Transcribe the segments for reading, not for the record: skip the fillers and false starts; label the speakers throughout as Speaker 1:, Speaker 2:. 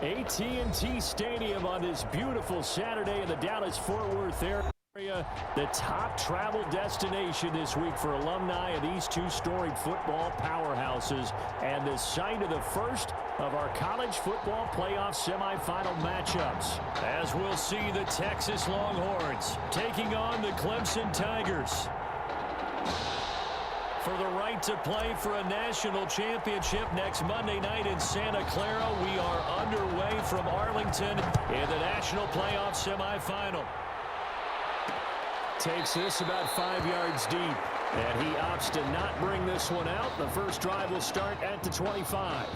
Speaker 1: AT&T Stadium on this beautiful Saturday in the Dallas-Fort Worth area. The top travel destination this week for alumni of these two storied football powerhouses, and the site of the first of our college football playoff semifinal matchups. As we'll see the Texas Longhorns taking on the Clemson Tigers. For the right to play for a national championship next Monday night in Santa Clara, we are underway from Arlington in the national playoff semifinal. Takes this about 5 yards deep, and he opts to not bring this one out. The first drive will start at the 25.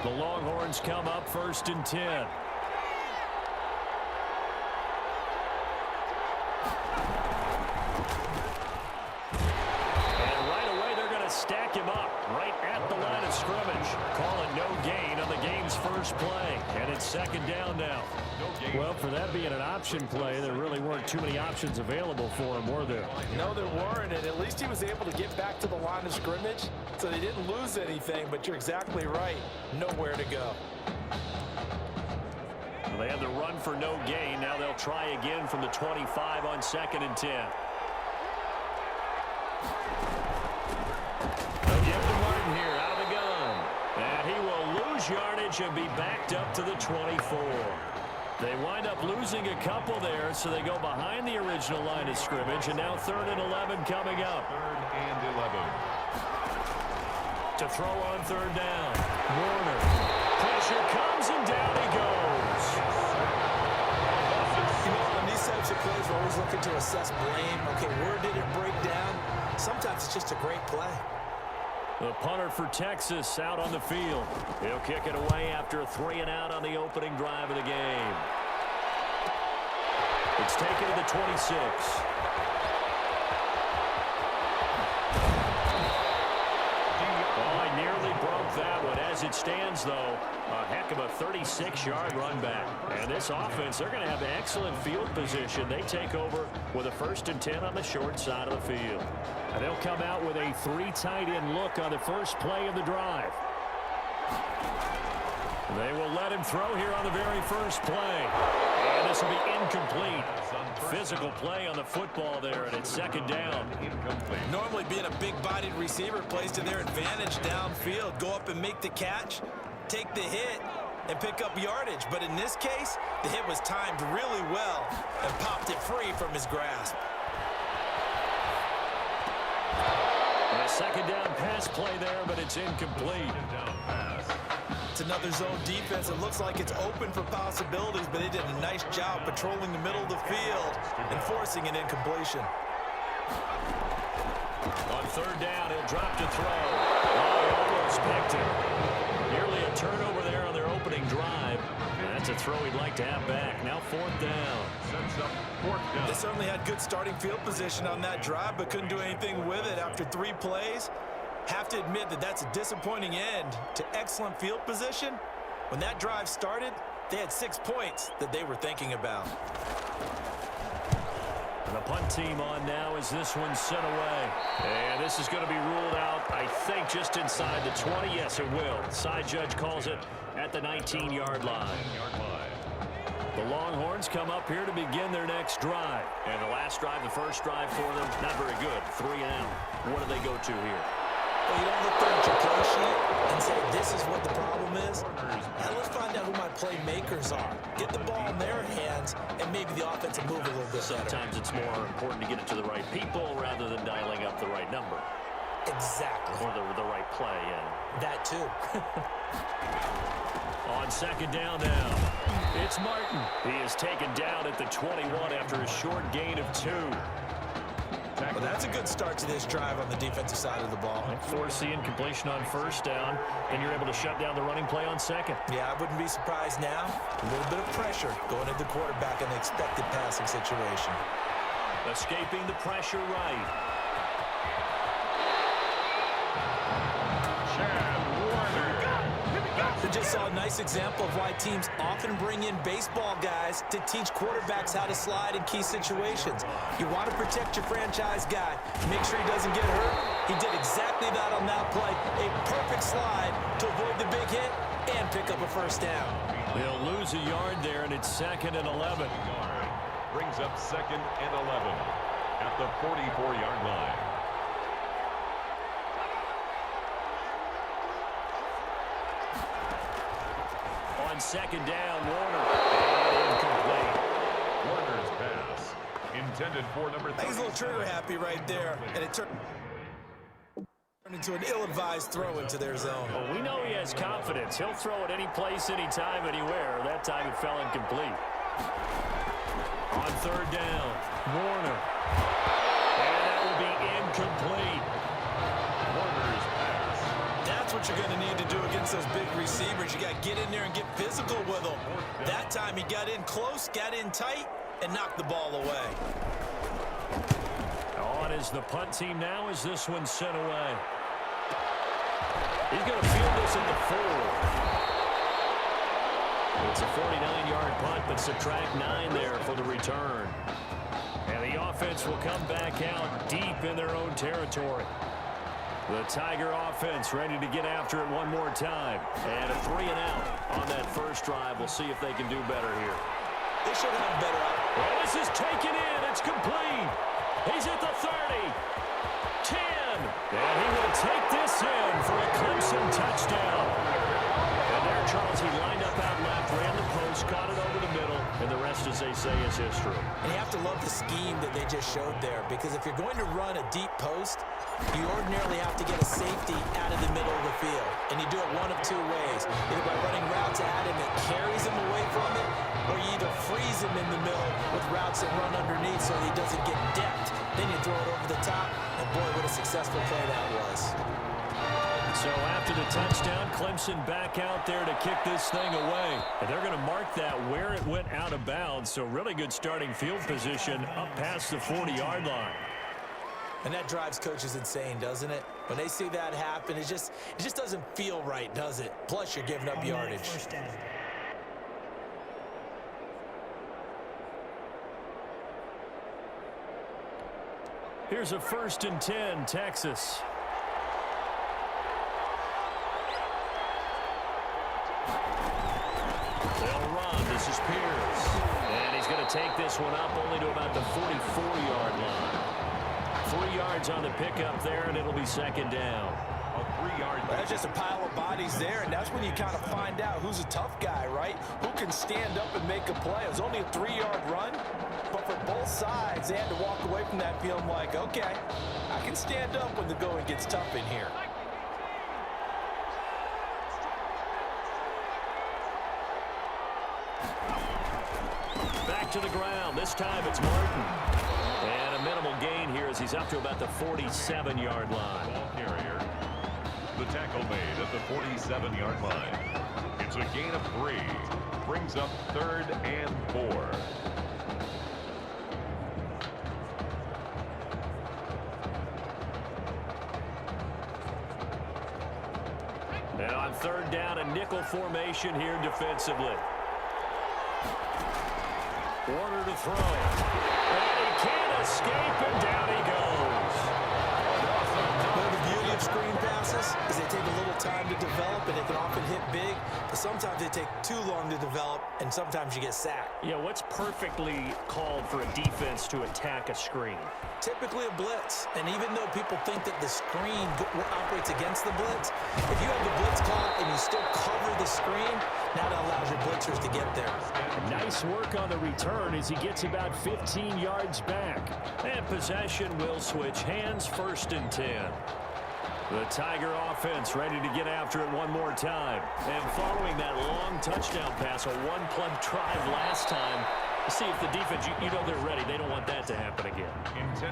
Speaker 1: The Longhorns come up 1st and 10. Stack him up right at the line of scrimmage. Calling no gain on the game's first play. And it's 2nd down now. Well, for that being an option play, there really weren't too many options available for him, were there?
Speaker 2: No, there weren't, and at least he was able to get back to the line of scrimmage, so they didn't lose anything, but you're exactly right. Nowhere to go.
Speaker 1: Well, they had the run for no gain. Now they'll try again from the 25 on 2nd and 10. Here out of the gun, and he will lose yardage and be backed up to the 24. They wind up losing a couple there, so they go behind the original line of scrimmage, and now 3rd and 11 coming up.
Speaker 3: 3rd and 11.
Speaker 1: To throw on 3rd down. Warner. Pressure comes, and down he goes.
Speaker 2: You know, on these types of plays, we're always looking to assess blame. Okay, where did it break down? Sometimes it's just a great play.
Speaker 1: The punter for Texas out on the field. He'll kick it away after a 3-and-out on the opening drive of the game. It's taken to the 26. Oh, he nearly broke that one. As it stands, though, a heck of a 36-yard run back. And this offense, they're going to have excellent field position. They take over with a 1st and 10 on the short side of the field. And they'll come out with a 3 tight end look on the first play of the drive. They will let him throw here on the very first play. And this will be incomplete. Physical play on the football there, and it's 2nd down.
Speaker 2: Normally being a big-bodied receiver plays to their advantage downfield. Go up and make the catch, take the hit, and pick up yardage. But in this case, the hit was timed really well and popped it free from his grasp.
Speaker 1: And a 2nd down pass play there, but it's incomplete.
Speaker 2: It's another zone defense. It looks like it's open for possibilities, but they did a nice job patrolling the middle of the field and forcing an incompletion.
Speaker 1: On 3rd down, he'll drop to throw. Oh, he almost picked it. Nearly a turnover there on their opening drive. And that's a throw he'd like to have back. Now 4th down.
Speaker 3: Sets up 4th down.
Speaker 2: They certainly had good starting field position on that drive, but couldn't do anything with it after 3 plays. Have to admit that that's a disappointing end to excellent field position. When that drive started, they had 6 points that they were thinking about.
Speaker 1: And the punt team on now as this one's sent away. And this is going to be ruled out, I think, just inside the 20. Yes, it will. Side judge calls it at the 19-yard line. The Longhorns come up here to begin their next drive. And the last drive, the first drive for them, not very good. 3-and-out. What do they go to here?
Speaker 2: Well, you don't look there at your play sheet and say, this is what the problem is. Now let's find out who my playmakers are. Get the ball in their hands, and maybe the offense will move a little bit better.
Speaker 1: Sometimes it's more important to get it to the right people rather than dialing up the right number.
Speaker 2: Exactly.
Speaker 1: Or the right play, yeah.
Speaker 2: That too.
Speaker 1: On 2nd down now, it's Martin. He is taken down at the 21 after a short gain of 2.
Speaker 2: Well, that's a good start to this drive on the defensive side of the ball.
Speaker 1: Force the incompletion on 1st down, and you're able to shut down the running play on 2nd.
Speaker 2: Yeah, I wouldn't be surprised now. A little bit of pressure going at the quarterback in the expected passing situation.
Speaker 1: Escaping the pressure right.
Speaker 2: we just saw a nice example of why teams often bring in baseball guys to teach quarterbacks how to slide in key situations. You want to protect your franchise guy. Make sure he doesn't get hurt. He did exactly that on that play. A perfect slide to avoid the big hit and pick up a first down.
Speaker 1: They'll lose a yard there, and it's 2nd and 11.
Speaker 3: Brings up 2nd and 11 at the 44-yard line.
Speaker 1: On 2nd down, Warner. And incomplete.
Speaker 3: Warner's pass intended for number 3.
Speaker 2: He's a little trigger happy right there, and it turned into an ill-advised throw into their zone.
Speaker 1: Well, we know he has confidence. He'll throw it any place, anytime, anywhere. That time it fell incomplete. On 3rd down, Warner. And that will be incomplete.
Speaker 3: Warner's pass.
Speaker 2: That's what you're going to need to do against those big receivers. You got to get in there and get physical with them. That time he got in close, got in tight, and knocked the ball away.
Speaker 1: On is the punt team now as this one's sent away. He's going to field this at the 4. It's a 49-yard punt, but subtract 9 there for the return. And the offense will come back out deep in their own territory. The Tiger offense ready to get after it one more time. And a 3-and-out on that first drive. We'll see if they can do better here.
Speaker 2: They should have better out.
Speaker 1: Well, this is taken in. It's complete. He's at the 30. 10. And he will take this in for a Clemson touchdown. And there, Charles, he lined up out left, ran the post, caught it over the middle, and the rest, as they say, is history.
Speaker 2: And you have to love the scheme that they just showed there, because if you're going to run a deep post, you ordinarily have to get a safety out of the middle of the field. And you do it one of two ways. Either by running routes at him that carries him away from it, or you either freeze him in the middle with routes that run underneath so he doesn't get depth. Then you throw it over the top, and boy, what a successful play that was.
Speaker 1: So after the touchdown, Clemson back out there to kick this thing away. And they're going to mark that where it went out of bounds. So really good starting field position up past the 40-yard line.
Speaker 2: And that drives coaches insane, doesn't it? When they see that happen, it just doesn't feel right, does it? Plus, you're giving up yardage.
Speaker 1: Here's a 1st and 10, Texas. They'll run. This is Pierce. And he's going to take this one up only to about the 44-yard line. 3 yards on the pickup there, and it'll be 2nd down.
Speaker 3: A 3-yard.
Speaker 2: That's just a pile of bodies there, and that's when you kind of find out who's a tough guy, right? Who can stand up and make a play. It was only a 3-yard run, but for both sides, they had to walk away from that feeling like, okay, I can stand up when the going gets tough in here.
Speaker 1: Back to the ground. This time it's Martin. And a minimal gain here as he's up to about the 47-yard line.
Speaker 3: Ball carrier. The tackle made at the 47-yard line. It's a gain of 3. Brings up 3rd and 4.
Speaker 1: And on 3rd down, a nickel formation here defensively. Warner to throw. And he can't escape, and down he goes.
Speaker 2: Well, the beauty of screen passes is they take a little time to develop, and they can often hit big, but sometimes they take too long to develop, and sometimes you get sacked.
Speaker 1: Yeah, what's perfectly called for a defense to attack a screen?
Speaker 2: Typically a blitz, and even though people think that the screen operates against the blitz, if you have the blitz call and you still cover the screen, now that allows your blitzers to get there.
Speaker 1: Nice work on the return as he gets about 15 yards back. And possession will switch hands, 1st and 10. The Tiger offense ready to get after it one more time. And following that long touchdown pass, a one-play drive last time, see if the defense, you know they're ready. They don't want that to happen again.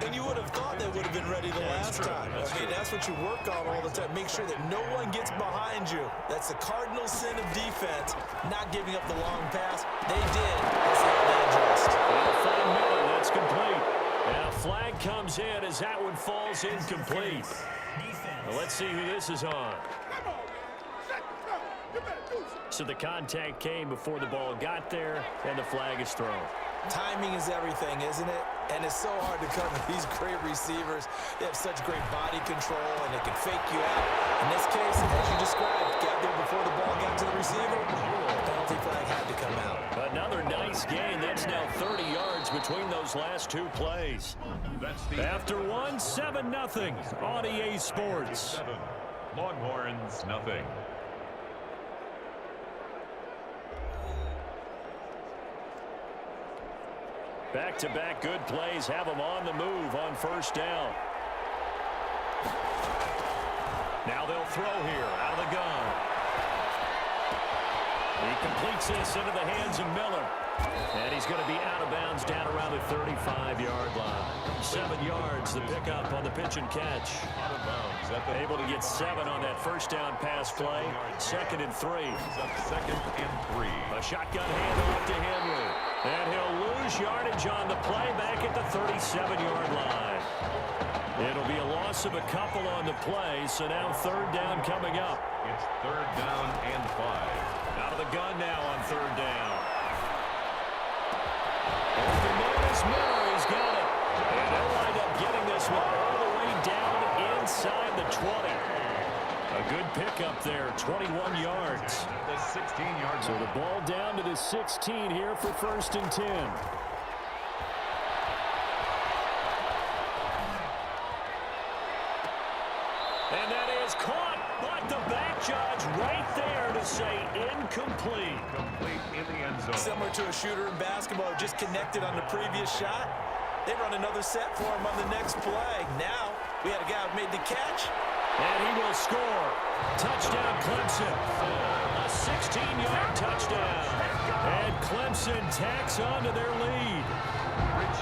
Speaker 2: And you would have thought they would have been ready the last time. I mean, that's what you work on all the time. Make sure that no one gets behind you. That's the cardinal sin of defense, not giving up the long pass. They did. Let's see how they adjust.
Speaker 1: Well, Miller, that's complete. And a flag comes in as that one falls incomplete. Well, let's see who this is on.
Speaker 4: Come on. You better
Speaker 1: So the contact came before the ball got there, and the flag is thrown.
Speaker 2: Timing is everything, isn't it? And it's so hard to cover these great receivers. They have such great body control, and they can fake you out. In this case, as you described, got there before the ball got to the receiver. Penalty flag had to come out.
Speaker 1: Another nice gain. That's now 30 yards between those last two plays. After one, 7-0 on EA Sports.
Speaker 3: Longhorns, nothing.
Speaker 1: Back-to-back good plays have them on the move on first down. Now they'll throw here out of the gun. He completes this into the hands of Miller. And he's going to be out of bounds down around the 35-yard line. 7 yards, the pickup on the pitch and catch.
Speaker 3: Out of bounds.
Speaker 1: Able to get 7 on that first down pass play. 2nd and 3.
Speaker 3: Second and 3.
Speaker 1: A shotgun handoff to Henry. And he'll lose yardage on the play back at the 37-yard line. It'll be a loss of a couple on the play, so now 3rd down coming up.
Speaker 3: It's 3rd down and 5.
Speaker 1: Out of the gun now on 3rd down. The man is Miller. He's got it. And they'll wind up getting this one all the way down inside the 20. A good pickup there, 21 yards.
Speaker 3: The 16-yard.
Speaker 1: So the ball down to the 16 here for 1st and 10. And that is caught, but the back judge right there to say incomplete.
Speaker 3: Complete in the end zone.
Speaker 2: Similar to a shooter in basketball, just connected on the previous shot. They run another set for him on the next play. Now, we had a guy who made the catch.
Speaker 1: And he will score. Touchdown, Clemson. A 16-yard touchdown. And Clemson tacks on to their lead.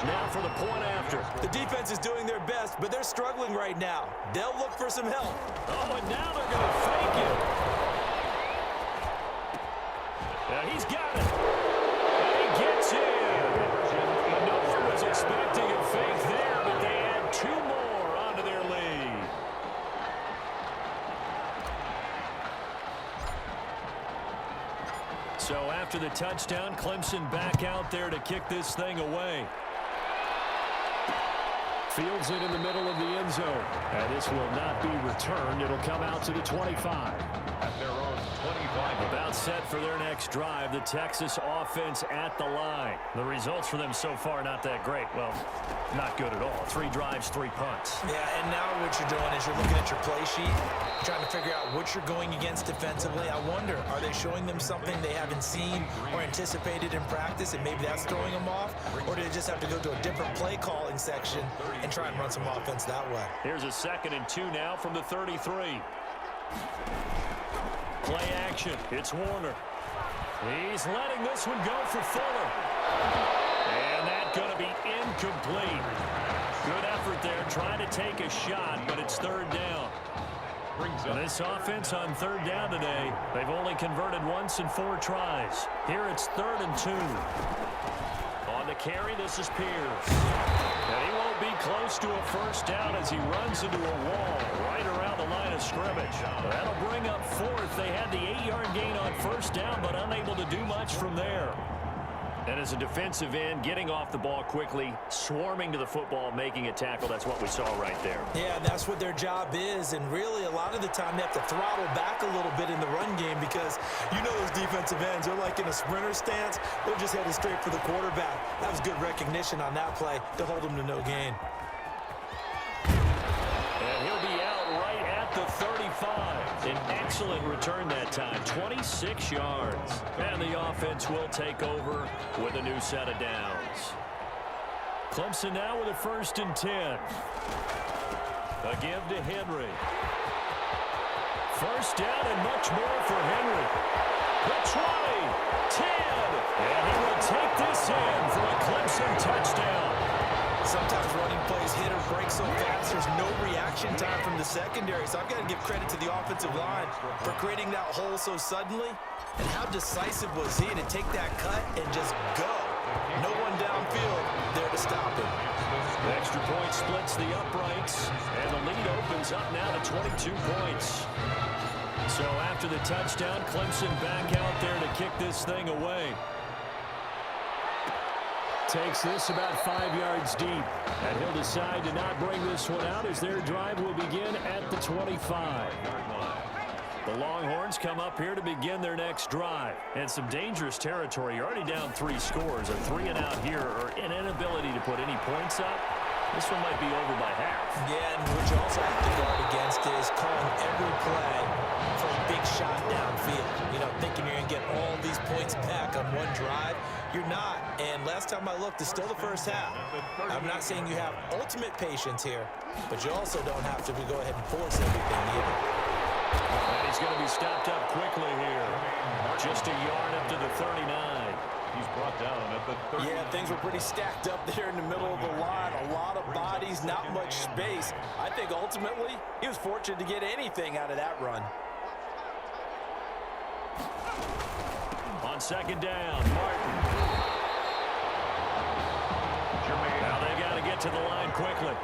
Speaker 1: Now for the point after.
Speaker 2: The defense is doing their best, but they're struggling right now. They'll look for some help.
Speaker 1: Oh, and now they're going to fake it. He's got it. And he gets in. No one was expecting a fake there, but they add 2 more onto their lead. So after the touchdown, Clemson back out there to kick this thing away. Fields it in the middle of the end zone. And this will not be returned. It'll come out to the 25.
Speaker 3: At their own 25.
Speaker 1: About set for their next drive. The Texas offense at the line. The results for them so far not that great. Well, not good at all. 3 drives, 3 punts.
Speaker 2: Yeah, and now what you're doing is you're looking at your play sheet, trying to figure out what you're going against defensively. I wonder, are they showing them something they haven't seen or anticipated in practice, and maybe that's throwing them off? Or do they just have to go to a different play calling section and try and run some offense that way?
Speaker 1: Here's a 2nd and 2 now from the 33. Play action. It's Warner. He's letting this one go for Fuller. And that's going to be incomplete. Good effort there trying to take a shot, but it's 3rd down. And this offense on 3rd down today, they've only converted once in 4 tries. Here it's 3rd and 2. On the carry, this is Pierce. And he won't be close to a first down as he runs into a wall right around the line of scrimmage. That'll bring up 4th. They had the 8-yard gain on first down, but unable to do much from there. And as a defensive end, getting off the ball quickly, swarming to the football, making a tackle, that's what we saw right there.
Speaker 2: Yeah, that's what their job is, and really a lot of the time they have to throttle back a little bit in the run game because you know those defensive ends, they're like in a sprinter stance. They're just headed straight for the quarterback. That was good recognition on that play to hold them to no gain.
Speaker 1: And he'll be out right at the 35. An excellent return that time, 26 yards. And the offense will take over with a new set of downs. Clemson now with a 1st and 10. A give to Henry. First down and much more for Henry. The 20, 10, and he will take this in for a Clemson touchdown.
Speaker 2: Sometimes running plays hit or break so fast, there's no reaction time from the secondary. So I've got to give credit to the offensive line for creating that hole so suddenly. And how decisive was he to take that cut and just go? No one downfield there to stop him.
Speaker 1: The extra point splits the uprights, and the lead opens up now to 22 points. So after the touchdown, Clemson back out there to kick this thing away. Takes this about 5 yards deep. And he'll decide to not bring this one out as their drive will begin at the 25. The Longhorns come up here to begin their next drive. And some dangerous territory. You're already down 3 scores. A 3-and-out here or an inability to put any points up. This one might be over by half.
Speaker 2: Yeah, and what you also have to guard against is calling every play for a big shot downfield. You know, thinking you're going to get all these points back on one drive. You're not. And last time I looked, it's still the first half. I'm not saying you have ultimate patience here, but you also don't have to go ahead and force everything either.
Speaker 1: And he's going to be stopped up quickly here. Just a yard up to the 39.
Speaker 3: He's brought down at the 30.
Speaker 2: Yeah, things were pretty stacked up there in the middle of the line. A lot of bodies, not much space. I think ultimately he was fortunate to get anything out of that run.
Speaker 1: On second down, Martin. Now they got to get to the line quickly.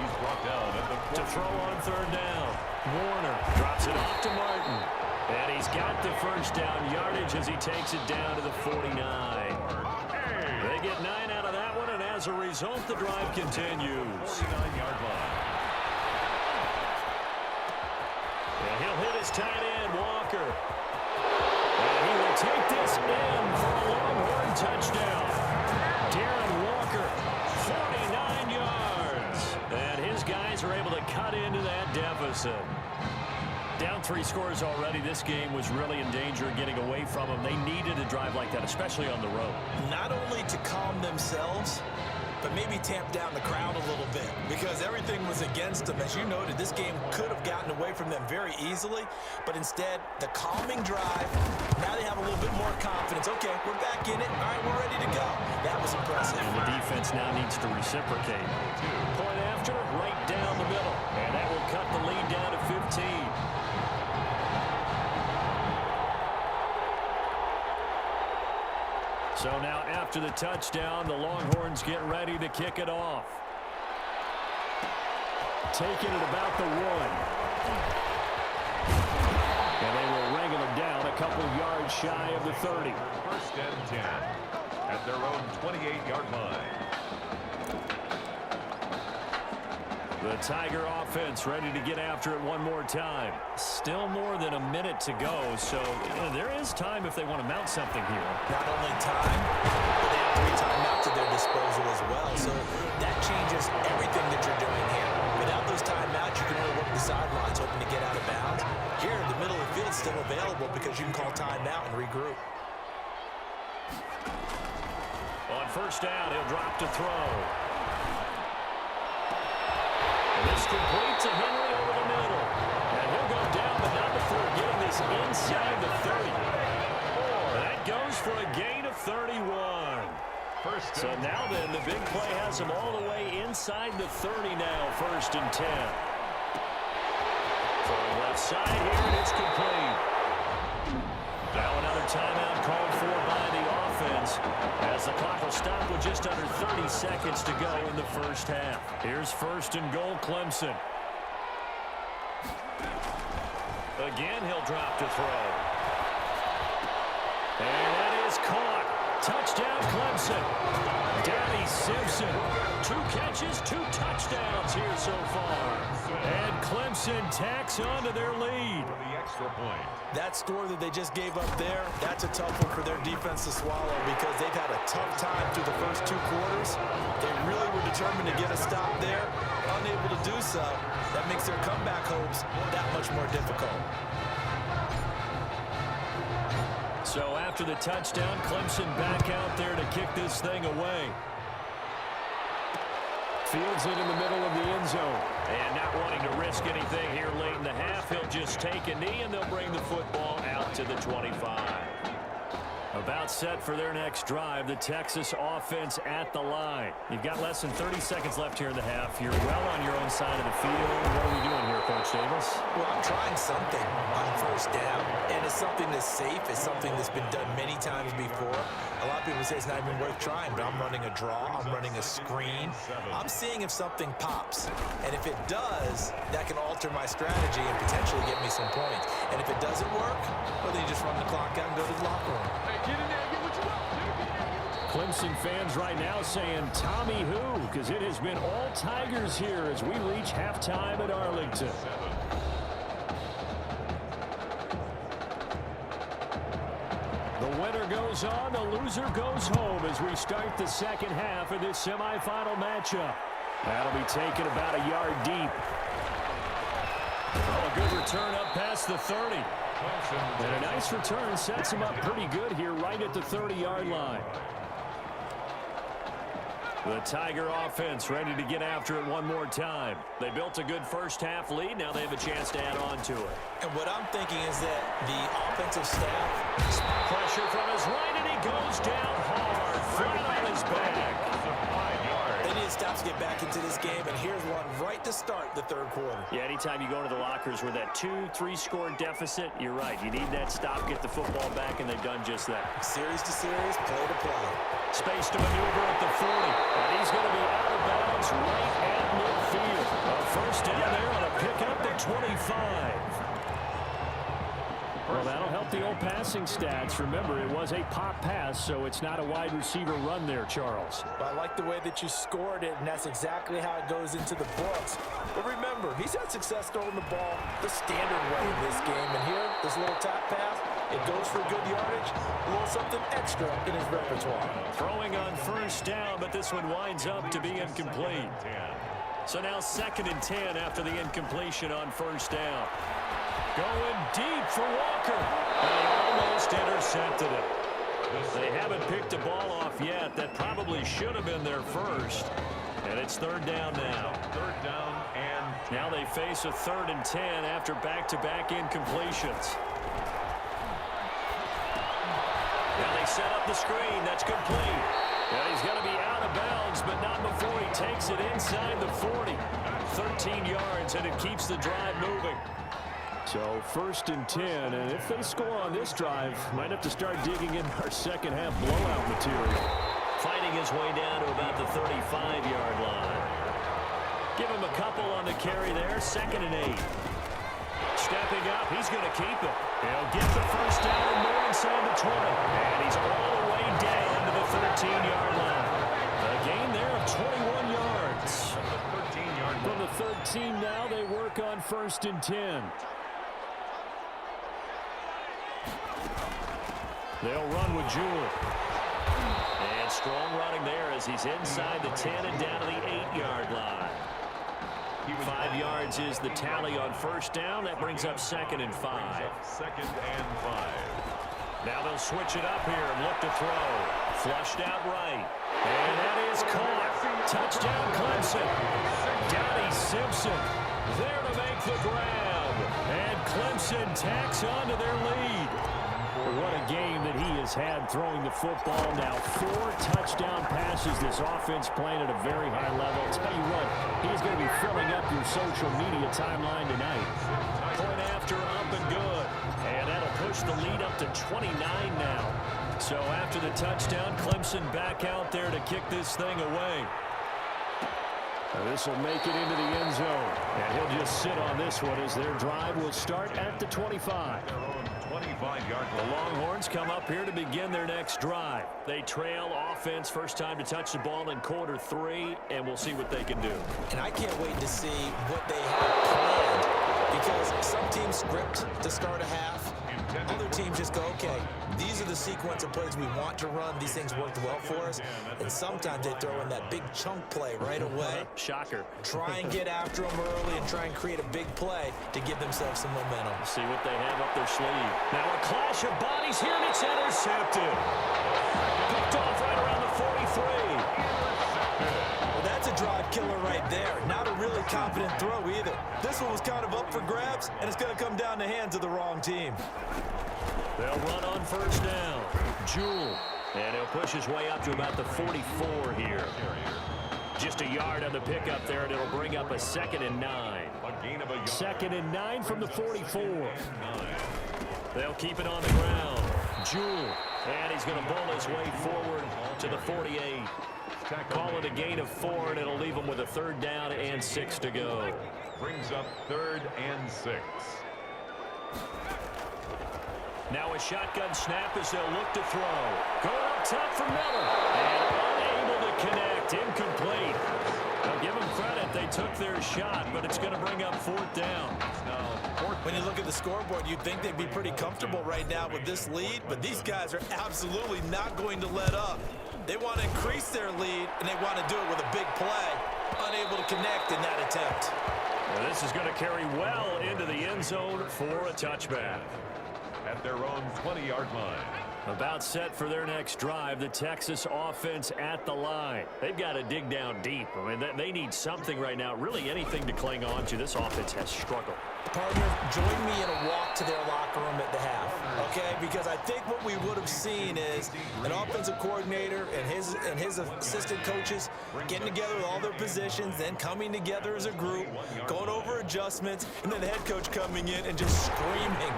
Speaker 3: He's brought down at the 40.
Speaker 1: To throw on third down. Warner drops it off to Martin. And he's got the first down yardage as he takes it down to the 49. They get 9 out of that one, and as a result, the drive continues.
Speaker 3: 49-yard line.
Speaker 1: And he'll hit his tight end, Walker. And he will take this in for a Longhorn touchdown. Darren Walker, 49 yards. And his guys are able to cut into that deficit. Down 3 scores already. This game was really in danger of getting away from them. They needed a drive like that, especially on the road.
Speaker 2: Not only to calm themselves, but maybe tamp down the crowd a little bit because everything was against them. As you noted, this game could have gotten away from them very easily, but instead, the calming drive, now they have a little bit more confidence. Okay, we're back in it. All right, we're ready to go. That was impressive.
Speaker 1: And the defense now needs to reciprocate. Point after, right down the middle. And that will cut the lead down to 15. So now after the touchdown, the Longhorns get ready to kick it off. Taking it about the 1. And they will wrangle it down a couple yards shy of the 30.
Speaker 3: First and 10 at their own 28-yard line.
Speaker 1: The Tiger offense ready to get after it one more time. Still more than a minute to go, so there is time if they want to mount something here.
Speaker 2: Not only time, but they have 3 timeouts at their disposal as well. So that changes everything that you're doing here. Without those timeouts, you can only work the sidelines, hoping to get out of bounds. Here, the middle of the field is still available because you can call timeout and regroup.
Speaker 1: On first down, he'll drop to throw. This complete to Henry over the middle. And he'll go down, but not before getting this inside the 30. That goes for a gain of 31. So now then, the big play has him all the way inside the 30 now, first and 10. From the left side here, and it's complete. Now another timeout called for by the offense as the clock will stop with just under 30 seconds to go in the first half. Here's first and goal, Clemson. Again, he'll drop to throw. And that is caught. Touchdown, Clemson. Danny Simpson. 2 catches, 2 touchdowns here so far. And Clemson tacks on to their lead.
Speaker 3: For the extra point.
Speaker 2: That score that they just gave up there, that's a tough one for their defense to swallow because they've had a tough time through the first 2 quarters. They really were determined to get a stop there. Unable to do so, that makes their comeback hopes that much more difficult.
Speaker 1: So after the touchdown, Clemson back out there to kick this thing away. Fields it in the middle of the end zone. And not wanting to risk anything here late in the half, he'll just take a knee and they'll bring the football out to the 25. About set for their next drive. The Texas offense at the line. You've got less than 30 seconds left here in the half. You're well on your own side of the field. What are we doing here, Coach Davis?
Speaker 2: Well, I'm trying something on first down, and it's something that's safe. It's something that's been done many times before. A lot of people say it's not even worth trying, but I'm running a draw. I'm running a screen. I'm seeing if something pops, and if it does, that can alter my strategy and potentially get me some points. And if it doesn't work, well, then you just run the clock out and go to the locker room.
Speaker 1: Clemson fans right now saying Tommy who, because it has been all Tigers here as we reach halftime at Arlington. The winner goes on, the loser goes home as we start the second half of this semifinal matchup. That'll be taken about a yard deep. Oh, a good return up past the 30. And a nice return sets him up pretty good here right at the 30-yard line. The Tiger offense ready to get after it one more time. They built a good first-half lead. Now they have a chance to add on to it.
Speaker 2: And what I'm thinking is that the offensive staff...
Speaker 1: Pressure from his right, and he goes down hard, flat on his back.
Speaker 2: They need to stop to get back into this game, and here's one right to start the third quarter.
Speaker 1: Yeah, anytime you go to the lockers with that 2-3 score deficit, you're right. You need that stop, get the football back, and they've done just that.
Speaker 2: Series to series, play to play.
Speaker 1: Space to maneuver at the 40, and he's going to be out of bounds right at midfield. A first down there on a pickup at 25. Well, that'll help the old passing stats. Remember, it was a pop pass, so it's not a wide receiver run there, Charles.
Speaker 2: Well, I like the way that you scored it, and that's exactly how it goes into the books. But remember, he's had success throwing the ball the standard way in this game. And here, this little top pass, it goes for good yardage, a little something extra in his repertoire.
Speaker 1: Throwing on first down, but this one winds up to be incomplete. So now 2nd and 10 after the incompletion on first down. Going deep for Walker. And almost intercepted it. They haven't picked a ball off yet. That probably should have been their first. And it's 3rd down now.
Speaker 3: 3rd down and...
Speaker 1: Now they face a 3rd and 10 after back-to-back incompletions. Now they set up the screen. That's complete. And he's going to be out of bounds, but not before he takes it inside the 40. 13 yards, and it keeps the drive moving. So 1st and 10, and if they score on this drive, might have to start digging in our second half blowout material. Fighting his way down to about the 35-yard line. Give him a couple on the carry there, 2nd and 8. Stepping up, he's going to keep it. He'll get the first down and more inside the 20. And he's all the way down to the 13-yard line. A gain there of 21 yards. From the 13 now, they work on 1st and 10. They'll run with Jewell. And strong running there as he's inside the 10 and down to the 8-yard line. 5 yards is the tally on first down. That brings up 2nd and 5.
Speaker 3: 2nd and 5.
Speaker 1: Now they'll switch it up here and look to throw. Flushed out right. And that is caught. Touchdown Clemson. Donnie Simpson there to make the grab. And Clemson tacks on to their lead. What a game that he has had throwing the football. Now 4 touchdown passes. This offense playing at a very high level. I'll tell you what, he's going to be filling up your social media timeline tonight. Point after up and good. And that'll push the lead up to 29 now. So after the touchdown, Clemson back out there to kick this thing away. This will make it into the end zone. And he'll just sit on this one as their drive will start at the 25. The Longhorns come up here to begin their next drive. They trail offense first time to touch the ball in quarter 3, and we'll see what they can do.
Speaker 2: And I can't wait to see what they have planned, because some teams script to start a half. Other teams just go, okay, these are the sequence of plays we want to run. These things worked well for us. And sometimes they throw in that big chunk play right away.
Speaker 1: Shocker.
Speaker 2: Try and get after them early and try and create a big play to give themselves some momentum.
Speaker 1: See what they have up their sleeve. Now a clash of bodies here, and it's intercepted. Picked off right around the 43.
Speaker 2: Well, that's a drive killer right there. Not a really confident throw either. This one was kind of up for grabs, and it's going to come down the hands of the wrong team.
Speaker 1: They'll run on first down. Jewell. And he'll push his way up to about the 44 here. Just a yard on the pickup there, and it'll bring up a 2nd and 9. 2nd and 9 from the 44. They'll keep it on the ground. Jewell. And he's going to bowl his way forward to the 48. Call it a gain of 4, and it'll leave him with a 3rd down and 6 to go.
Speaker 3: Brings up 3rd and 6.
Speaker 1: Now a shotgun snap as they'll look to throw. Going up top for Miller. And unable to connect. Incomplete. I'll give them credit. They took their shot, but it's going to bring up 4th down.
Speaker 2: When you look at the scoreboard, you'd think they'd be pretty comfortable right now with this lead, but these guys are absolutely not going to let up. They want to increase their lead, and they want to do it with a big play. Unable to connect in that attempt.
Speaker 1: Well, this is going to carry well into the end zone for a touchback.
Speaker 3: At their own 20-yard line.
Speaker 1: About set for their next drive, the Texas offense at the line. They've got to dig down deep. I mean, they need something right now, really anything to cling on to. This offense has struggled.
Speaker 2: Partner, join me in a walk to their locker room at the half, okay? Because I think what we would have seen is an offensive coordinator and his assistant coaches getting together with all their positions, then coming together as a group, going over adjustments, and then the head coach coming in and just screaming,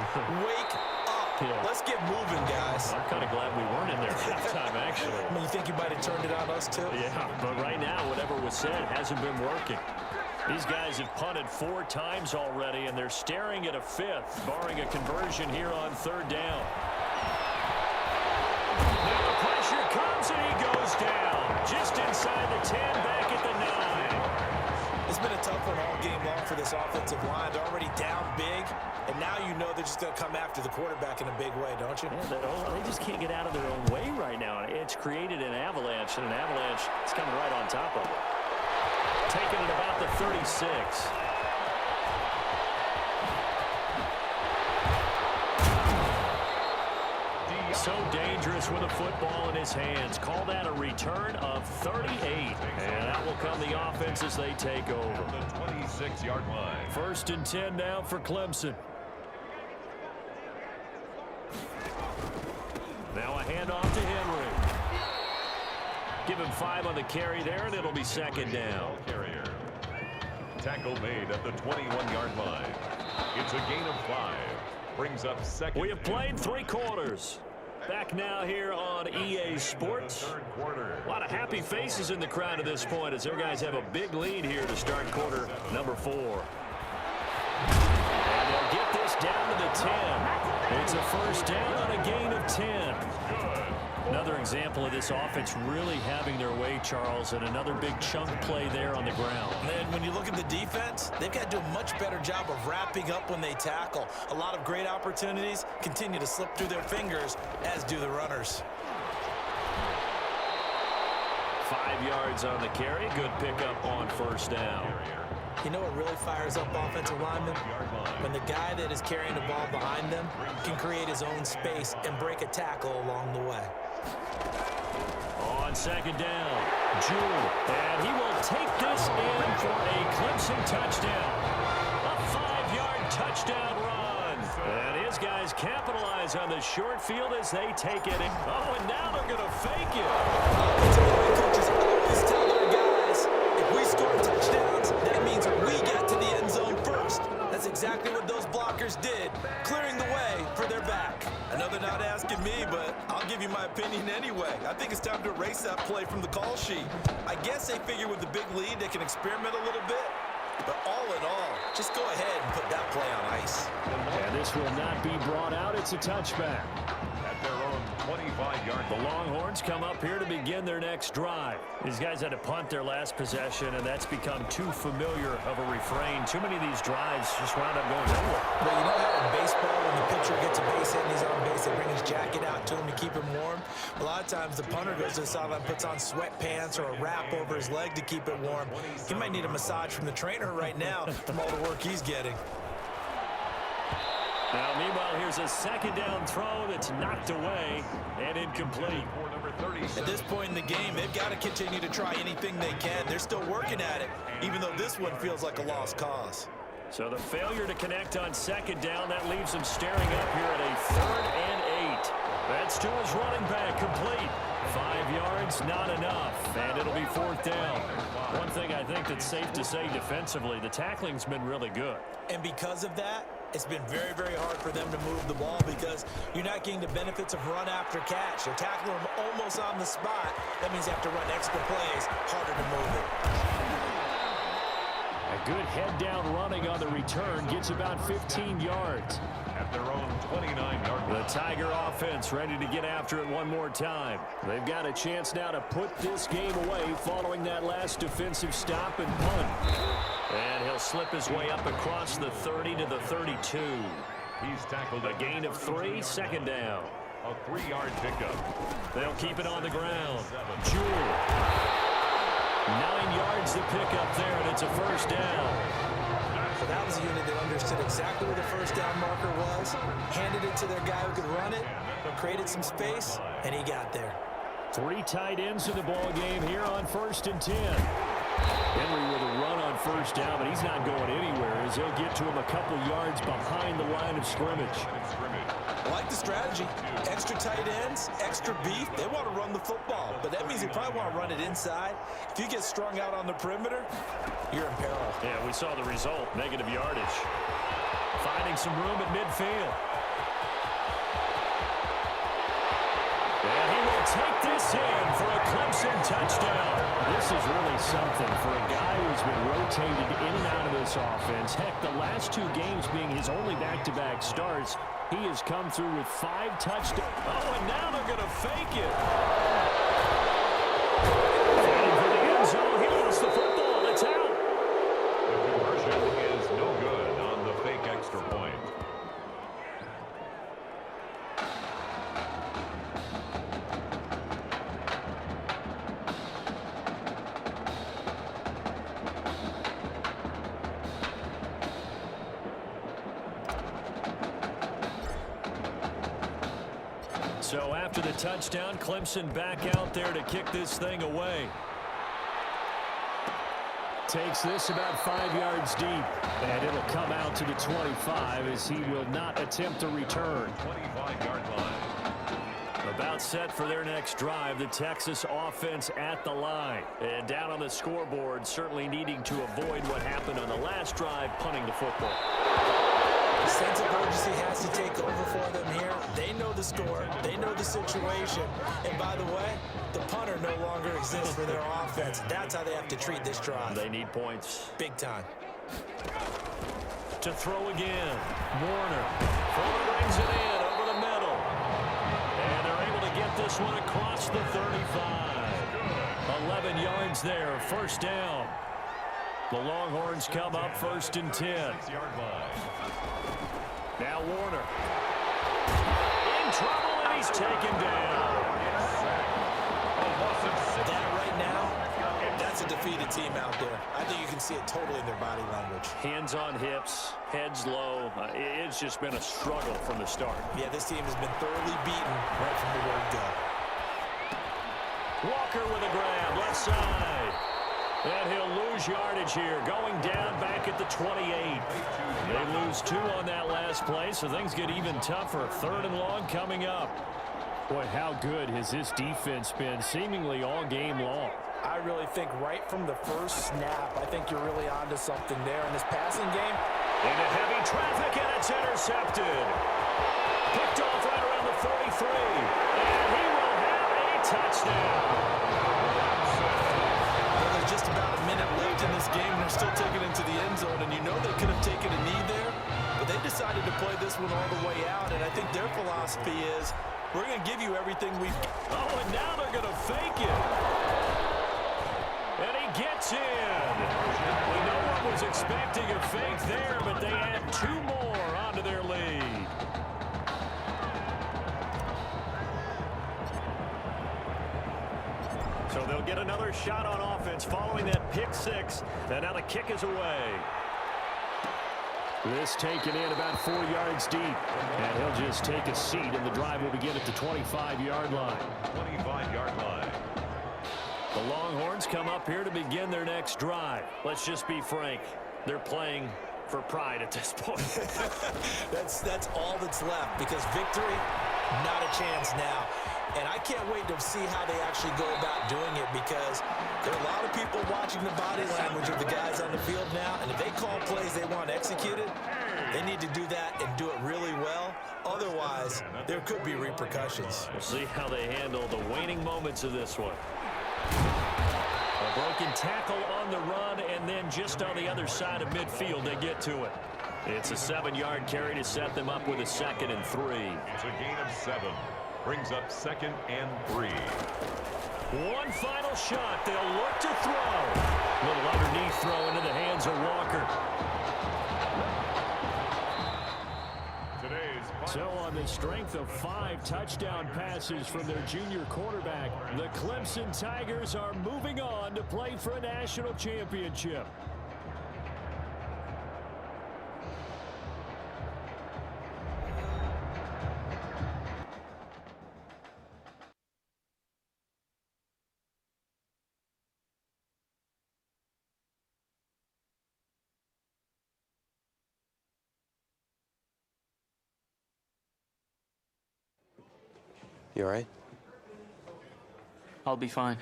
Speaker 2: "Wake up. Let's get moving, guys."
Speaker 1: I'm kind of glad we weren't in there at halftime, actually.
Speaker 2: I mean, you think you might have turned it on us, too?
Speaker 1: Yeah, but right now, whatever was said hasn't been working. These guys have punted 4 times already, and they're staring at a 5th, barring a conversion here on 3rd down. Now the pressure comes, and he goes down. Just inside the 10, back at the 9.
Speaker 2: It's been a tough one all game long for this offensive line. They're already down big, and now you know they're just going to come after the quarterback in a big way, don't you?
Speaker 1: Yeah, they just can't get out of their own way right now. It's created an avalanche, and an avalanche is coming right on top of it. Taking it about the 36. So dangerous with a football in his hands. Call that a return of 38. And that will come the offense as they take over.
Speaker 3: The 26-yard line.
Speaker 1: 1st and 10 now for Clemson. Now a handoff to Henry. Give him 5 on the carry there, and it'll be 2nd down.
Speaker 3: Carrier. Tackle made at the 21-yard line. It's a gain of 5. Brings up 2nd.
Speaker 1: We have played 3 quarters. Back now here on EA Sports. A lot of happy faces in the crowd at this point as their guys have a big lead here to start quarter number 4. And they'll get this down to the 10. It's a 1st down on a gain of 10. Another example of this offense really having their way, Charles, and another big chunk play there on the ground.
Speaker 2: And when you look at the defense, they've got to do a much better job of wrapping up when they tackle. A lot of great opportunities continue to slip through their fingers, as do the runners.
Speaker 1: 5 yards on the carry. Good pickup on 1st down.
Speaker 2: You know what really fires up offensive linemen? When the guy that is carrying the ball behind them can create his own space and break a tackle along the way.
Speaker 1: On 2nd down, Jewell, and he will take this in for a Clemson touchdown. A 5-yard touchdown run. And his guys capitalize on the short field as they take it in. Oh, and now they're going to fake it.
Speaker 2: Offensive line coaches always tell their guys, if we score touchdowns, that means we get to the end zone first. That's exactly what those blockers did, clearing the way for their back. I know they're not asking me, but I'll give you my opinion anyway. I think it's time to erase that play from the call sheet. I guess they figure with the big lead they can experiment a little bit. But all in all, just go ahead and put that play on ice.
Speaker 1: And this will not be brought out. It's a touchback.
Speaker 3: At their own 25-yard
Speaker 1: The Longhorns come up here to begin their next drive. These guys had to punt their last possession, and that's become too familiar of a refrain. Too many of these drives just wound up going nowhere.
Speaker 2: But you know how in baseball, when the pitcher gets a base hit and he's on base, they bring his jacket out to him to keep him warm? A lot of times the punter goes to the sideline, puts on sweatpants or a wrap over his leg to keep it warm. He might need a massage from the trainer right now from all the work he's getting.
Speaker 1: Now, meanwhile, here's a 2nd down throw that's knocked away and incomplete.
Speaker 2: At this point in the game, they've got to continue to try anything they can. They're still working at it, even though this one feels like a lost cause.
Speaker 1: So the failure to connect on 2nd down, that leaves them staring up here at a 3rd and 8. That's to his running back, complete. 5 yards, not enough, and it'll be 4th down. One thing I think that's safe to say defensively, the tackling's been really good.
Speaker 2: And because of that, it's been very, very hard for them to move the ball because you're not getting the benefits of run after catch. They're tackling them almost on the spot. That means they have to run extra plays, harder to move it.
Speaker 1: A good head-down running on the return gets about 15 yards.
Speaker 3: At their own 29-yard line.
Speaker 1: The Tiger offense ready to get after it one more time. They've got a chance now to put this game away following that last defensive stop and punt. And he'll slip his way up across the 30 to the 32.
Speaker 3: He's tackled
Speaker 1: A gain of 3, 2nd down.
Speaker 3: A 3-yard pickup.
Speaker 1: They'll keep it on the ground. Jewell. 9 yards to pick up there, and it's a 1st down.
Speaker 2: So that was a unit that understood exactly where the 1st down marker was, handed it to their guy who could run it, created some space, and he got there.
Speaker 1: 3 tight ends in the ball game here on 1st and 10. Henry with a run on 1st down, but he's not going anywhere as they'll get to him a couple yards behind the line of scrimmage.
Speaker 2: I like the strategy. Extra tight ends, extra beef. They want to run the football, but that means they probably want to run it inside. If you get strung out on the perimeter, you're in peril.
Speaker 1: Yeah, we saw the result, negative yardage. Finding some room at midfield. And he will take this in for a Clemson touchdown. This is really something for a guy who's been rotated in and out of this offense. Heck, the last 2 games being his only back-to-back starts, he has come through with 5 touchdowns. Oh, and now they're going to fake it. Fighting for the end zone. He lost the football. It's out.
Speaker 3: The conversion is no good on the fake extra point.
Speaker 1: So after the touchdown, Clemson back out there to kick this thing away. Takes this about 5 yards deep, and it'll come out to the 25 as he will not attempt a return.
Speaker 3: 25-yard line.
Speaker 1: About set for their next drive, the Texas offense at the line. And down on the scoreboard, certainly needing to avoid what happened on the last drive, punting the football.
Speaker 2: The sense of urgency has to take over for them here. They know the score. They know the situation. And by the way, the punter no longer exists for their offense. That's how they have to treat this drive.
Speaker 1: They need points.
Speaker 2: Big time.
Speaker 1: To throw again. Warner. Fuller brings it in over the middle. And they're able to get this one across the 35. 11 yards there. 1st down. The Longhorns come up 1st and 10.
Speaker 3: 6-yard line.
Speaker 1: Now Warner. In trouble, and he's taken down.
Speaker 2: That right now, that's a defeated team out there. I think you can see it totally in their body language.
Speaker 1: Hands on hips, heads low. It's just been a struggle from the start.
Speaker 2: Yeah, this team has been thoroughly beaten right from the word go.
Speaker 1: Walker with a grab, left side. And he'll lose yardage here, going down back at the 28. They lose 2 on that last play, so things get even tougher. 3rd and long coming up. Boy, how good has this defense been seemingly all game long?
Speaker 2: I really think right from the first snap, I think you're really onto something there in this passing game.
Speaker 1: Into heavy traffic, and it's intercepted. Picked off right around the 43. And he will have a touchdown.
Speaker 2: There's just about a minute left in this game, and they're still taking it to the end zone, and you know they could have taken a knee there, but they decided to play this one all the way out, and I think their philosophy is, we're going to give you everything we've got.
Speaker 1: Oh, and now they're going to fake it. And he gets in. Well, no one was expecting a fake there, but they add 2 more onto their lead. So they'll get another shot on offense following that pick 6. And now the kick is away. This taken in about 4 yards deep. And he'll just take a seat, and the drive will begin at the 25-yard line.
Speaker 3: 25-yard line.
Speaker 1: The Longhorns come up here to begin their next drive. Let's just be frank. They're playing for pride at this point.
Speaker 2: That's all that's left, because victory Not a chance now. And I can't wait to see how they actually go about doing it, because there are a lot of people watching the body language of the guys on the field now, and if they call plays they want executed, they need to do that and do it really well. Otherwise, there could be repercussions.
Speaker 1: We'll see how they handle the waning moments of this one. A broken tackle on the run, and then just on the other side of midfield they get to it. It's a 7-yard carry to set them up with a 2nd and 3.
Speaker 3: It's a gain of 7. Brings up 2nd and 3.
Speaker 1: One final shot. They'll look to throw. Little underneath throw into the hands of Walker. So on the strength of 5 touchdown passes from their junior quarterback, the Clemson Tigers are moving on to play for a national championship.
Speaker 4: You all right?
Speaker 5: I'll be fine.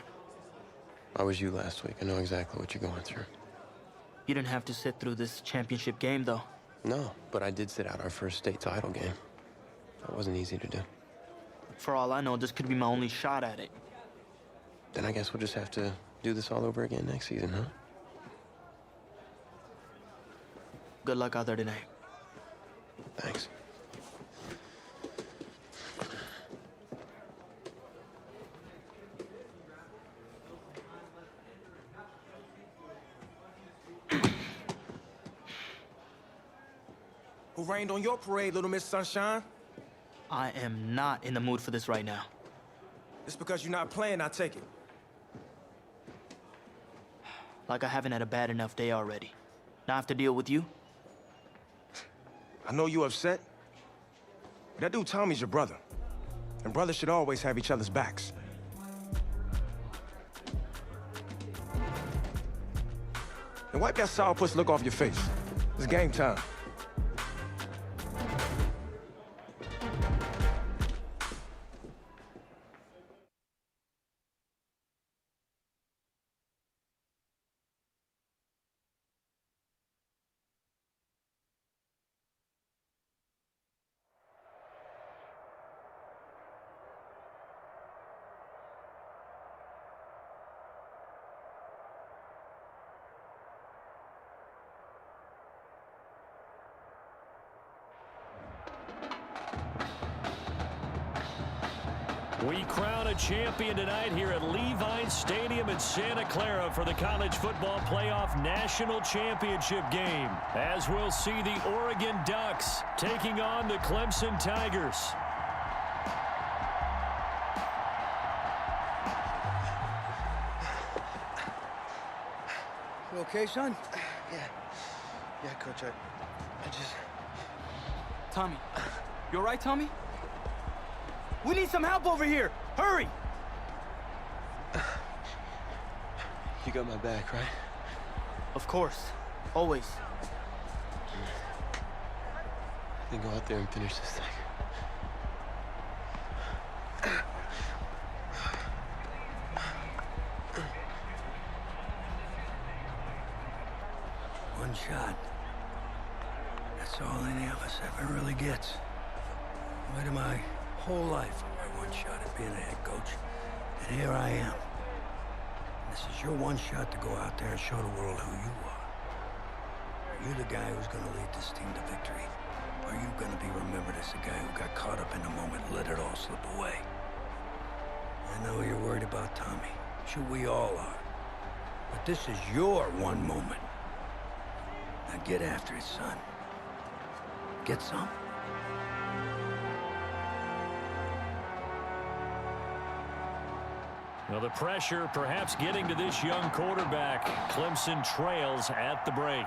Speaker 4: I was you last week. I know exactly what you're going through.
Speaker 5: You didn't have to sit through this championship game, though.
Speaker 4: No, but I did sit out our first state title game. That wasn't easy to do.
Speaker 5: For all I know, this could be my only shot at it.
Speaker 4: Then I guess we'll just have to do this all over again next season, huh?
Speaker 5: Good luck out there tonight.
Speaker 4: Thanks.
Speaker 6: Who rained on your parade, Little Miss Sunshine?
Speaker 5: I am not in the mood for this right now.
Speaker 6: It's because you're not playing, I take it.
Speaker 5: Like I haven't had a bad enough day already. Now I have to deal with you?
Speaker 6: I know you're upset. But that dude Tommy's your brother. And brothers should always have each other's backs. And wipe that sourpuss look off your face. It's game time.
Speaker 1: We crown a champion tonight here at Levine Stadium in Santa Clara for the College Football Playoff National Championship game, as we'll see the Oregon Ducks taking on the Clemson Tigers.
Speaker 7: You okay, son?
Speaker 4: Yeah, Coach, I just...
Speaker 5: Tommy. You all right, Tommy? We need some help over here! Hurry!
Speaker 4: You got my back, right?
Speaker 5: Of course. Always.
Speaker 4: Then go out there and finish this thing.
Speaker 7: One shot. That's all any of us ever really gets. Waited my whole life for my one shot at being a head coach. And here I am. This is your one shot to go out there and show the world who you are. Are you the guy who's gonna lead this team to victory? Or are you gonna be remembered as the guy who got caught up in the moment and let it all slip away? I know you're worried about Tommy. Sure, we all are. But this is your one moment. Now get after it, son. Get some.
Speaker 1: Well, the pressure perhaps getting to this young quarterback. Clemson trails at the break.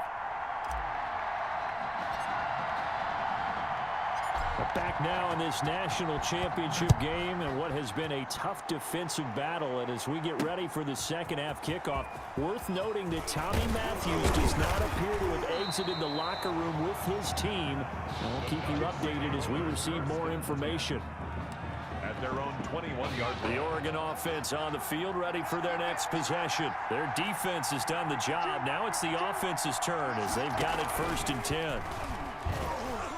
Speaker 1: But back now in this national championship game and what has been a tough defensive battle. And as we get ready for the second half kickoff, worth noting that Tommy Matthews does not appear to have exited the locker room with his team. And we'll keep you updated as we receive more information.
Speaker 3: their own 21-yard line.
Speaker 1: The Oregon offense on the field, ready for their next possession. Their defense has done the job. Now it's the offense's turn as they've got it 1st and 10.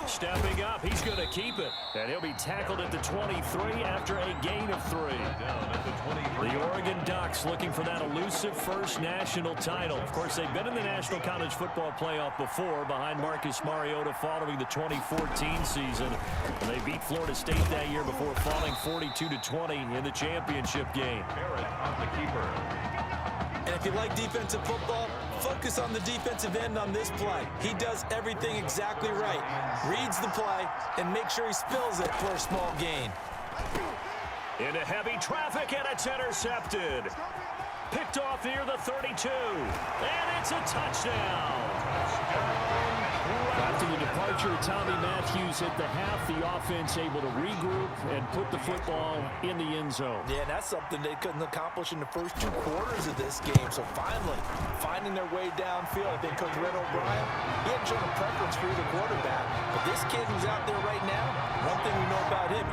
Speaker 1: Stepping up, he's going to keep it. And he'll be tackled at the 23 after a gain of 3.
Speaker 3: Down at the 23.
Speaker 1: The Oregon Ducks looking for that elusive first national title. Of course, they've been in the National College Football Playoff before behind Marcus Mariota following the 2014 season. And they beat Florida State that year before falling 42-20 in the championship game.
Speaker 3: Barrett on the keeper.
Speaker 2: And if you like defensive football, focus on the defensive end on this play. He does everything exactly right. Reads the play and makes sure he spills it for a small gain.
Speaker 1: Into heavy traffic, and it's intercepted. Picked off near the 32. And it's a touchdown. After the departure of Tommy Matthews at the half, the offense able to regroup and put the football in the end zone.
Speaker 2: Yeah, that's something they couldn't accomplish in the first 2 quarters of this game. So finally, finding their way downfield. I think Coach Red O'Brien, he hadn't shown a preference for either quarterback. But this kid who's out there right now, one thing we know about him,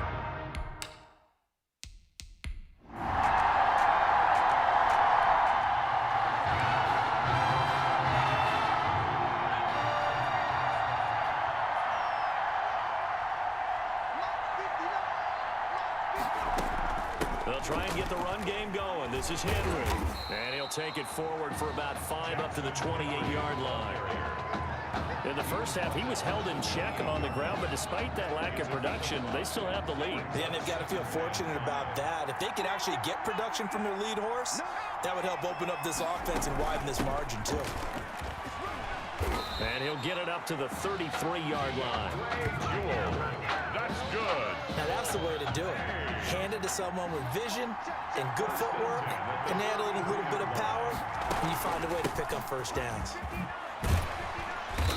Speaker 1: they'll try and get the run game going. This is Henry. And he'll take it forward for about 5 up to the 28-yard line. In the first half, he was held in check on the ground, but despite that lack of production, they still have the lead.
Speaker 2: yeah, and they've got to feel fortunate about that. If they could actually get production from their lead horse, that would help open up this offense and widen this margin, too.
Speaker 1: And he'll get it up to the 33-yard line.
Speaker 3: That's good.
Speaker 2: Now, that's the way to do it. Hand it to someone with vision and good footwork, and add in a little bit of power, and you find a way to pick up first downs.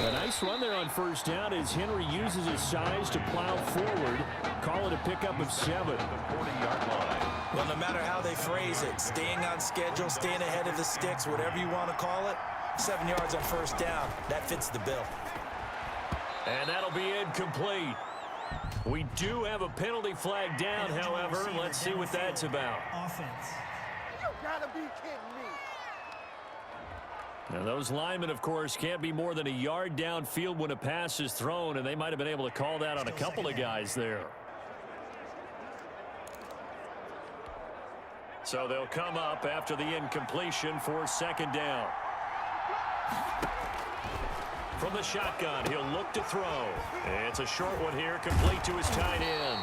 Speaker 1: A nice run there on first down as Henry uses his size to plow forward. Call it a pickup of 7.
Speaker 3: The 40-yard line.
Speaker 2: Well, no matter how they phrase it, staying on schedule, staying ahead of the sticks, whatever you want to call it, 7 yards on first down, that fits the bill.
Speaker 1: And that'll be incomplete. We do have a penalty flag down, however. Let's see what that's about.
Speaker 8: Offense. You gotta be kidding me.
Speaker 1: Now, those linemen, of course, can't be more than a yard downfield when a pass is thrown, and they might have been able to call that on a couple of guys there. So they'll come up after the incompletion for 2nd down. From the shotgun, he'll look to throw. It's a short one here, complete to his tight end.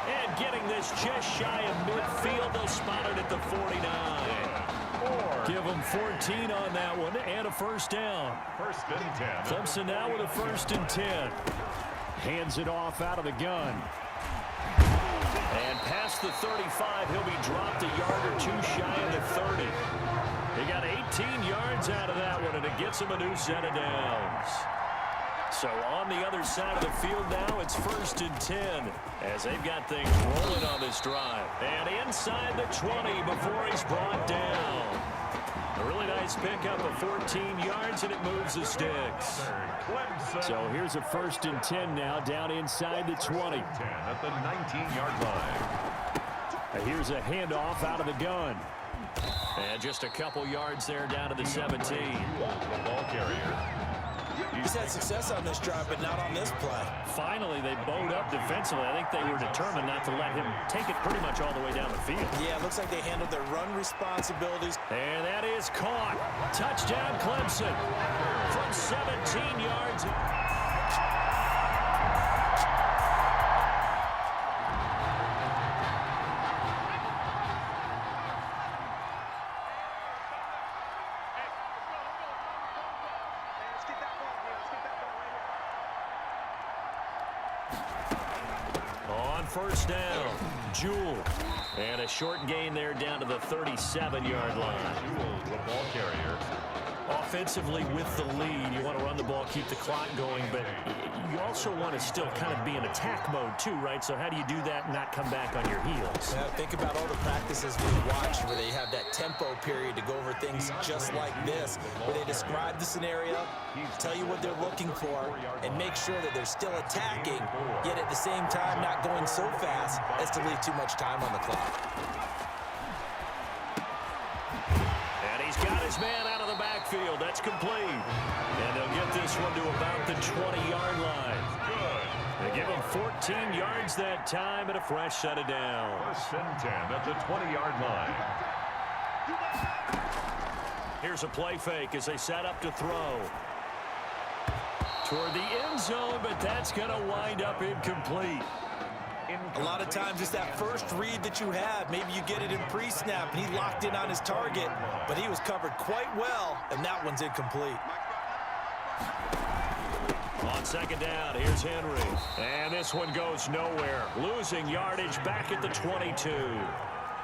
Speaker 1: And getting this just shy of midfield, they'll spot it at the 49. Give them 14 on that one and a first down.
Speaker 3: 1st and 10.
Speaker 1: Clemson now with a 1st and 10. Hands it off out of the gun. And past the 35, he'll be dropped a yard or 2 shy of the 30. He got 18 yards out of that one, and it gets him a new set of downs. So on the other side of the field now, it's 1st and 10 as they've got things rolling on this drive. And inside the 20 before he's brought down. A really nice pickup of 14 yards, and it moves the sticks. So here's a 1st and 10 now, down inside the 20.
Speaker 3: 10 at the 19-yard line.
Speaker 1: And here's a handoff out of the gun. And just a couple yards there down to the 17.
Speaker 3: The ball carrier.
Speaker 2: He's had success on this drive, but not on this play.
Speaker 1: Finally, they bowed up defensively. I think they were determined not to let him take it pretty much all the way down the field.
Speaker 2: Yeah, it looks like they handled their run responsibilities.
Speaker 1: And that is caught. Touchdown, Clemson. From 17 yards. First down, Jewell. And a short gain there down to the 37-yard line.
Speaker 3: Jewell, the ball carrier.
Speaker 1: Offensively with the lead, you want to run the ball, keep the clock going, but you also want to still kind of be in attack mode too, right? So how do you do that and not come back on your heels?
Speaker 2: Yeah, think about all the practices we watched where they have that tempo period to go over things just like this, where they describe the scenario, tell you what they're looking for, and make sure that they're still attacking, yet at the same time not going so fast as to leave too much time on the clock.
Speaker 1: And he's got his man out of the backfield. That's complete. And they'll get this one to about the 20-yard line. They give him 14 yards that time and a fresh set of downs.
Speaker 3: First and 10 at the 20-yard line.
Speaker 1: Here's a play fake as they set up to throw. Toward the end zone, but that's going to wind up incomplete.
Speaker 2: A lot of times it's that first read that you have. Maybe you get it in pre-snap and he locked in on his target, but he was covered quite well, and that one's incomplete.
Speaker 1: On second down, here's Henry. And this one goes nowhere. Losing yardage back at the 22.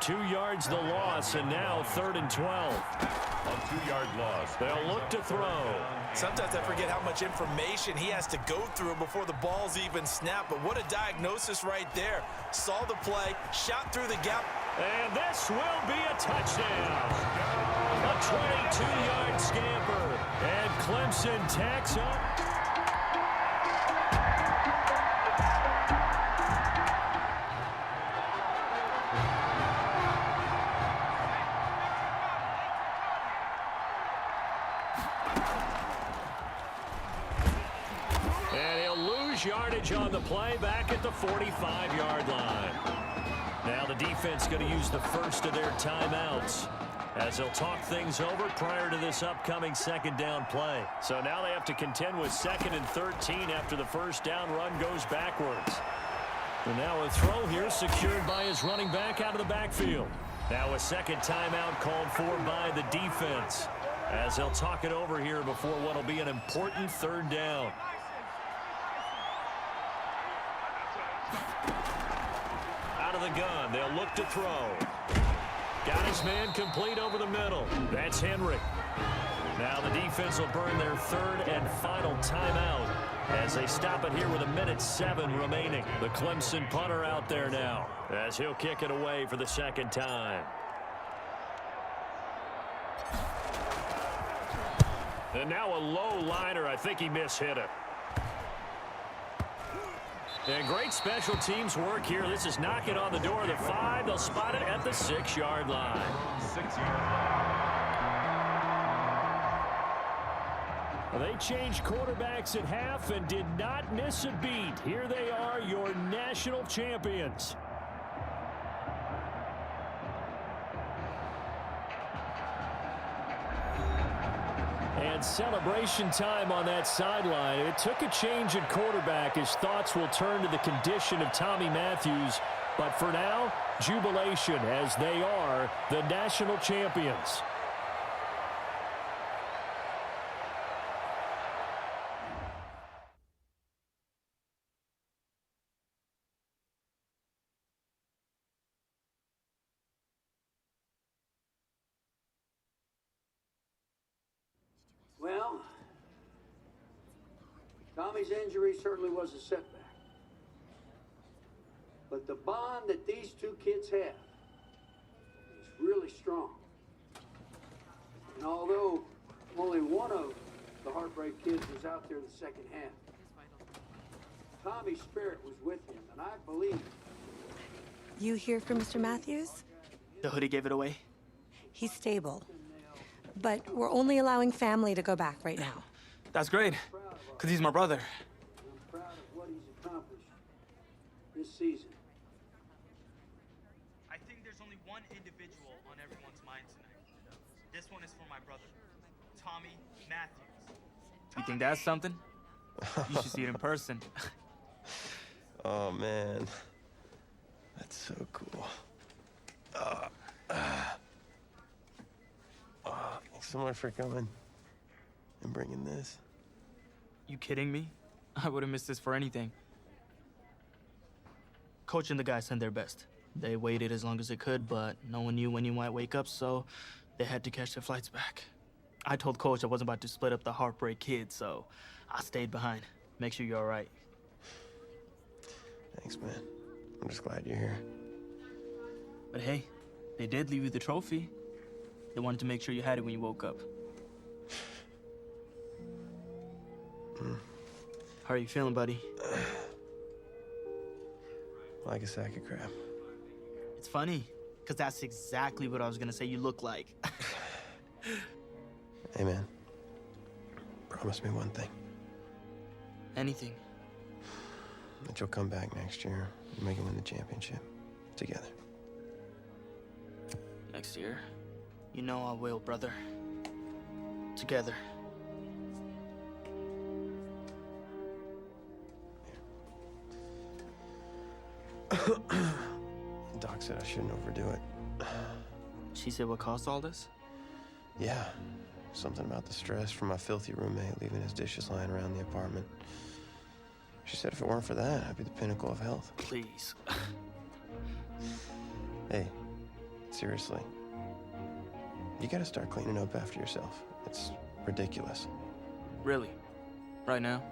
Speaker 1: 2 yards the loss, and now 3rd and 12.
Speaker 3: A 2-yard loss.
Speaker 1: They'll look to throw.
Speaker 2: Sometimes I forget how much information he has to go through before the ball's even snapped, but what a diagnosis right there. Saw the play, shot through the gap.
Speaker 1: And this will be a touchdown. A 22-yard scamper. And Clemson tacks up. Yardage on the play back at the 45-yard line. Now the defense going to use the first of their timeouts as they'll talk things over prior to this upcoming second down play. So now they have to contend with 2nd and 13 after the first down run goes backwards. And now a throw here secured by his running back out of the backfield. Now a second timeout called for by the defense as they'll talk it over here before what will be an important 3rd down. Out of the gun, they'll look to throw. Got his man complete over the middle. That's Henry. Now the defense will burn their 3rd and final timeout as they stop it here with 1:07 remaining. The Clemson punter out there now as he'll kick it away for the 2nd time. And now a low liner. I think he mishit it. And great special teams work here. This is knocking on the door of the 5. They'll spot it at the 6-yard line.
Speaker 3: 6-yard line.
Speaker 1: They changed quarterbacks at half and did not miss a beat. Here they are, your national champions. And celebration time on that sideline. It took a change at quarterback. His thoughts will turn to the condition of Tommy Matthews. But for now, jubilation as they are the national champions.
Speaker 7: Well, Tommy's injury certainly was a setback. But the bond that these two kids have is really strong. And although only one of the Heartbreak kids was out there in the second half, Tommy's spirit was with him, and I believe.
Speaker 9: You hear from Mr. Matthews?
Speaker 5: The hoodie gave it away?
Speaker 9: He's stable. But we're only allowing family to go back right now.
Speaker 5: That's great, because he's my brother.
Speaker 7: I'm proud of what he's accomplished this season.
Speaker 5: I think there's only one individual on everyone's mind tonight. This one is for my brother, Tommy Matthews. You think that's something? You should see it in person.
Speaker 4: Oh, man. That's so cool. Thanks so much for coming and bringing this.
Speaker 5: You kidding me? I wouldn't miss this for anything. Coach and the guys sent their best. They waited as long as they could, but no one knew when you might wake up, so they had to catch their flights back. I told Coach I wasn't about to split up the Heartbreak Kid, so I stayed behind. Make sure you're all right.
Speaker 4: Thanks, man. I'm just glad you're here.
Speaker 5: But hey, they did leave you the trophy. They wanted to make sure you had it when you woke up. How are you feeling, buddy?
Speaker 4: Like a sack of crap.
Speaker 5: It's funny, because that's exactly what I was going to say you look like.
Speaker 4: Hey, man. Promise me one thing.
Speaker 5: Anything.
Speaker 4: That you'll come back next year and make it win the championship. Together.
Speaker 5: Next year? You know I will, brother. Together.
Speaker 4: Doc said I shouldn't overdo it.
Speaker 5: She said what caused all this?
Speaker 4: Yeah. Something about the stress from my filthy roommate leaving his dishes lying around the apartment. She said if it weren't for that, I'd be the pinnacle of health.
Speaker 5: Please.
Speaker 4: Hey, seriously. You gotta start cleaning up after yourself. It's ridiculous.
Speaker 5: Really? Right now?